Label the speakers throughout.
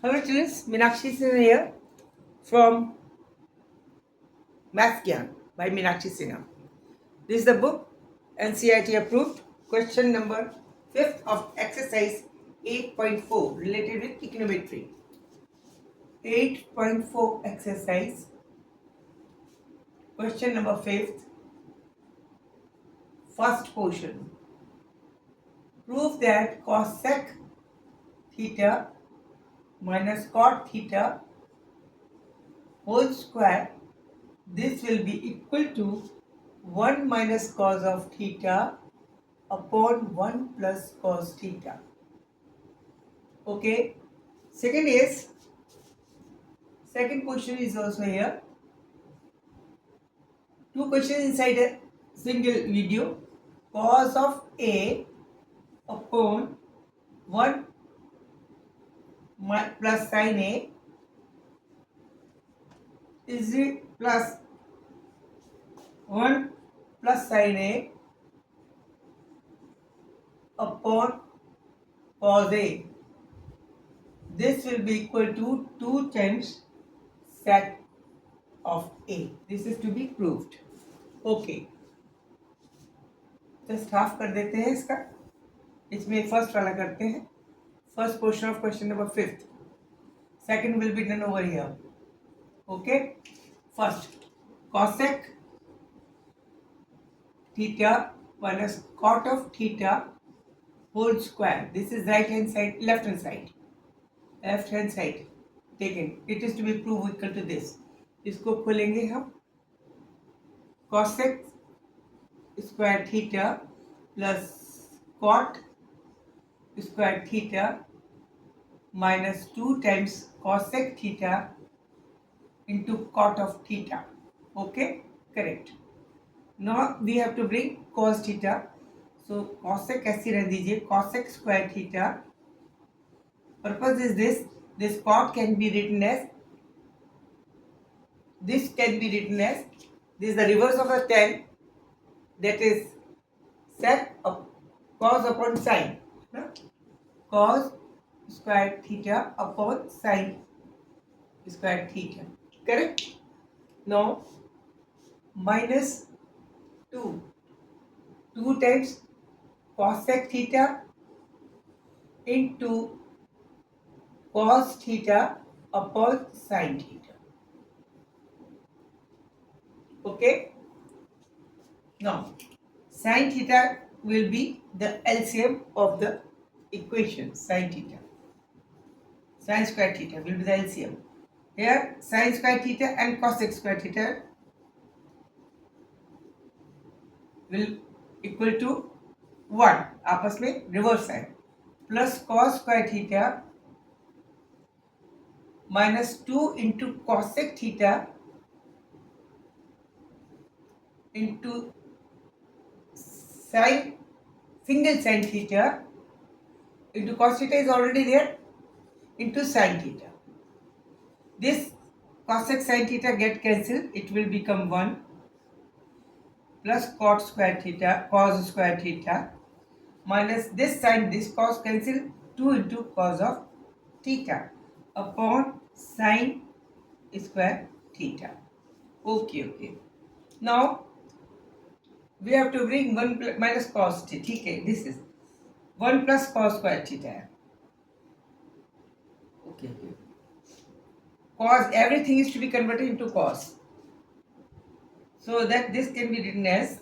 Speaker 1: Hello students, Meenakshi Sinha here from Math Gyan by Meenakshi Sinha. This is the book NCERT approved, question number 5th of exercise 8.4 related with trigonometry. 8.4 exercise, question number 5th, first portion. Prove that cosec theta minus cot theta whole square, this will be equal to 1 minus cos of theta upon 1 plus cos theta. Okay. Second question is also here. Two questions inside a single video. Cos of A upon 1 plus sin A is plus 1 plus sin A upon cos A. This will be equal to 2 times sec of A. This is to be proved. Okay. Just half कर देते हैं इसका, इसमें first वाला करते हैं. First portion of question number 5th. Second will be done over here. Okay. First cosec theta minus cot of theta whole square. This is right hand side, left hand side. Left hand side taken. It is to be proved equal to this. इसको खोलेंगे हम. cosec square theta plus cot square theta minus 2 times cosec theta into cot of theta. Okay, correct. Now we have to bring cos theta. So cosec ऐसे रह दीजिए, cosec square theta. Purpose is this cot can be written as, this is the reverse of a tan, that is sec of cos upon sin. Cos square theta upon sin square theta. Correct? Now minus 2 times cosec theta into cos theta upon sin theta. Okay. Now sin theta will be the LCM of the equation. Sin theta, sin square theta will be the LCM. Here sin square theta and cosec square theta will equal to 1, आपस में reverse है. Plus cos square theta minus 2 into cosec theta into sin, single sin theta into cos theta is already there, into sin theta. This cosec sin theta get cancelled, it will become 1 plus cot square theta, cos square theta minus this sin, this cos cancel, 2 into cos of theta upon sin square theta. Okay. Now we have to bring 1 minus cos theta. ठीक है, this is 1 plus cos square theta. Okay. Cos, everything is to be converted into cos, so that this can be written as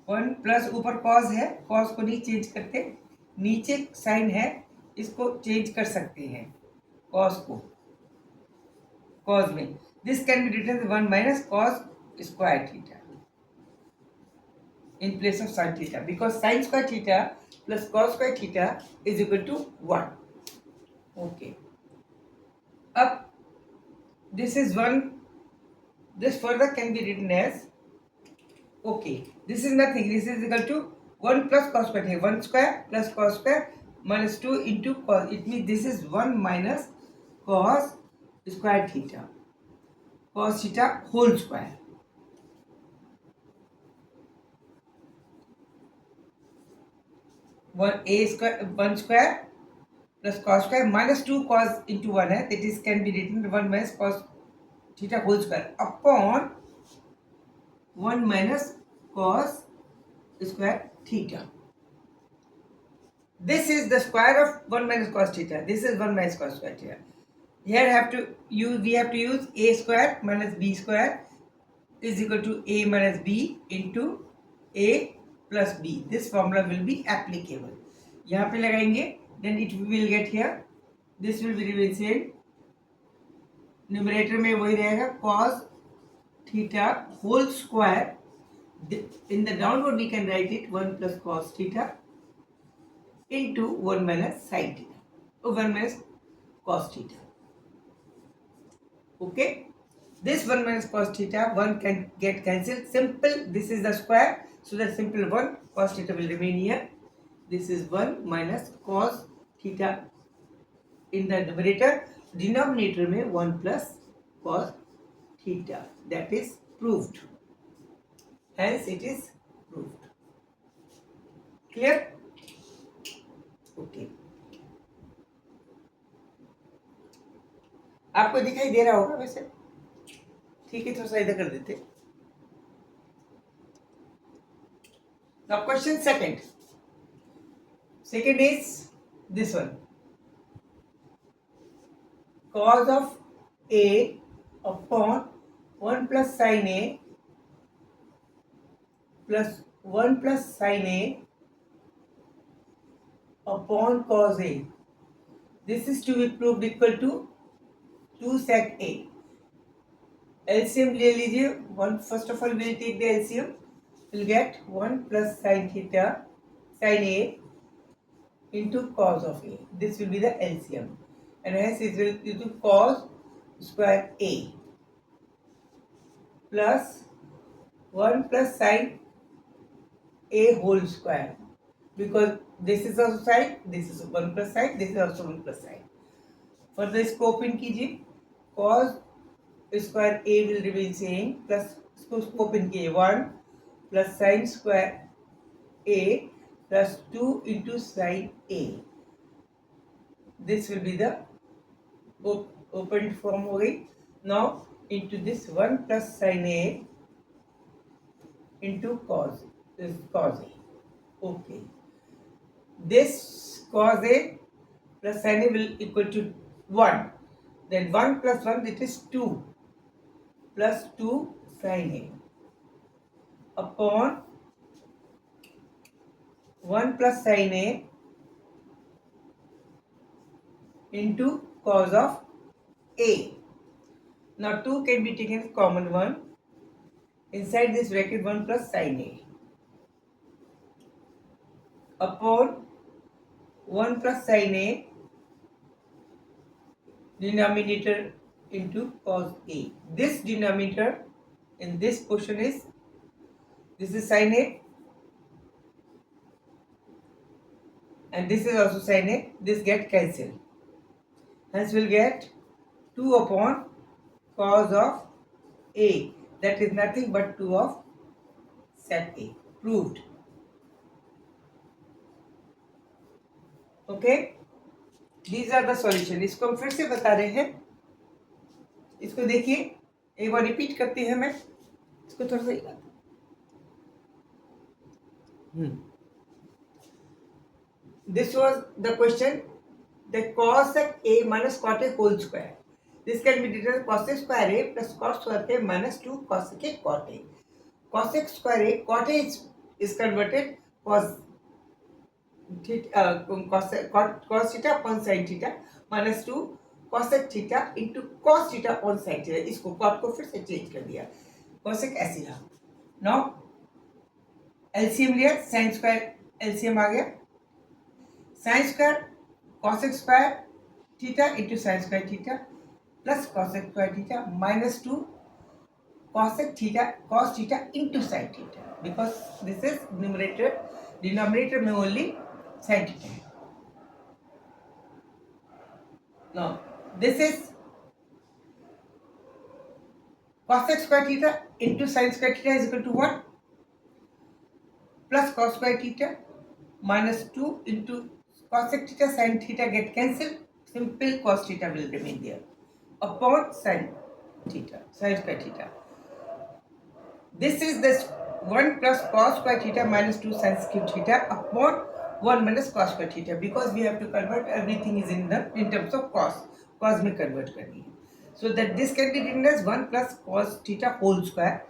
Speaker 1: 1 plus ऊपर cos है, cos को नहीं change करते, नीचे sin है, इसको चेंज कर सकते हैं cos को, cos में. This can be written as 1 minus cos square theta in place of sin theta, because sin square theta plus cos square theta is equal to 1. Okay. Up, this is 1. This further can be written as, okay, this is nothing. This is equal to 1 plus cos square theta. 1 square plus cos square minus 2 into cos. It means this is 1 minus cos square theta. Cos theta whole square. 1 square plus cos square minus 2 cos into 1 है, that is can be written 1 minus cos theta whole square upon 1 minus cos square theta. This is the square of 1 minus cos theta. This is 1 minus cos square theta. Here we have to use a square minus b square is equal to a minus b into a plus b. This formula will be applicable. यहाँ पे लगाएंगे, then it will get here. This will be remain same. Numerator में वही रहेगा cos theta whole square. In the downward we can write it 1 plus cos theta into 1 minus sin theta or 1 minus cos theta. Okay, this 1 minus cos theta 1 can get cancelled. Simple, this is the square, so the simple 1 cos theta will remain here. This is 1 minus cos theta in the numerator. Denominator में 1 plus cos theta. That is proved. Hence it is proved. Clear? Okay. आपको दिखाई दे रहा होगा वैसे? ठीक है, थोड़ा सा इधर कर देते. Now question second. Second is this one. Cos of A upon 1 plus sin A plus 1 plus sin A upon cos A. This is to be proved equal to 2 sec A. LCM ले लीजिए. One first of all we'll take the LCM. We'll get 1 plus sin theta sin A into cos of A. This will be the LCM, and hence it will be to cos square A plus 1 plus sin A whole square, because this is also sine, this is 1 plus sine, this is also 1 plus sine. Further इसको open कीजिए. Cos square A will remain same, plus इसको open कीजिए 1 plus sin square A plus 2 into sin A. This will be the opened form हो गई. Now into this 1 plus sin A into cos A. Okay. This cos A plus sin A will equal to 1. Then 1 plus 1, it is 2 plus 2 sin A upon 1 plus sin A into cos of A. Now 2 can be taken as common one. Inside this bracket 1 plus sin A upon 1 plus sin A denominator into cos A. This denominator in this portion is, this is sin A and this is also sin A. This get cancelled. Hence we'll get 2 upon cos of A. That is nothing but 2 of sec A. Proved. Okay. These are the solution. इसको हम फिर से बता रहे हैं. इसको देखिए, एक बार रिपीट करते हैं. मैं इसको थोड़ा सा This was the question. The cosec A minus cot A whole square. This can be written as cosec square A plus cot square A minus 2 cosec A cot A. Cosec square A, cot A is converted cos theta upon sin theta minus 2 cosec theta into cos theta upon sin theta. इसको cot को फिर से change कर दिया. cosec ऐसे रहा. Now LCM लिया, sin square LCM आ गया. sin square cosec square theta into sin square theta plus cosec square theta minus 2 cosec theta cos theta into sin theta, because this is numerator, denominator में only sin theta है. Now this is cosec square theta into sin square theta is equal to 1 plus cos square theta minus 2 into cosec theta sin theta get cancelled, simple cos theta will remain there upon sin theta, sin square theta. This is this 1 plus cos square theta minus 2 sin cube theta upon 1 minus cos square theta, because we have to convert everything is in terms of cos में convert करनी है. So that this can be written as 1 plus cos theta whole square,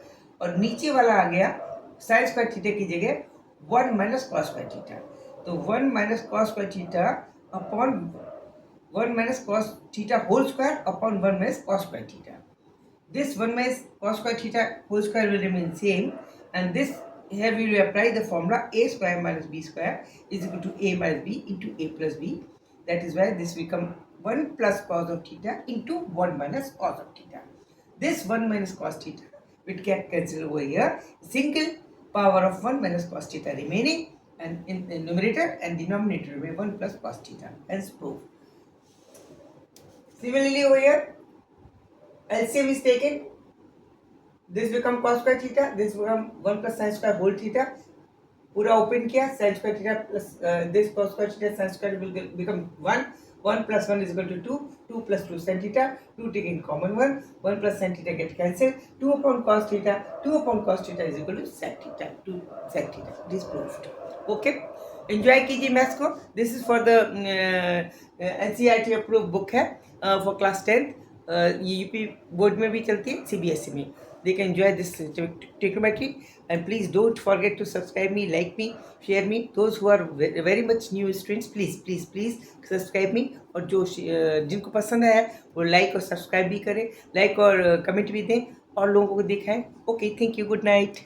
Speaker 1: और नीचे वाला आ गया sin square theta की जगह 1 minus cos square theta. तो 1 minus cos square theta upon 1 minus cos theta whole square upon 1 minus cos square theta. This 1 minus cos square theta whole square will remain same, and this here we will apply the formula a square minus b square is equal to a minus b into a plus b. That is why this become 1 plus cos of theta into 1 minus cos of theta. This 1 minus cos theta will get cancelled over here. Single power of 1 minus cos theta remaining, and in the numerator and denominator remain 1 plus cos theta. Hence proof. Similarly over here, LCM is taken. This become cos square theta. This become 1 plus sin square whole theta. पूरा open किया, sin square theta plus this cos square theta sin square will become 1. 1 plus 1 is equal to 2. 2 plus 2 sin theta. 2 taking common 1. 1 plus sin theta get cancelled. 2 upon cos theta. 2 upon cos theta is equal to sec theta. 2 sec theta. This proved. Okay. Enjoy कीजिए maths को. This is for the NCERT approved book है for class 10th. ये UP board में भी चलती है, CBSE में. They can enjoy this trigonometry, and please don't forget to subscribe me, like me, share me. Those who are very much new students, please subscribe me. और जो जिनको पसंद है वो लाइक और सब्सक्राइब भी करें, लाइक और कमेंट भी दें और लोगों को दिखाएं. Okay, thank you, good night.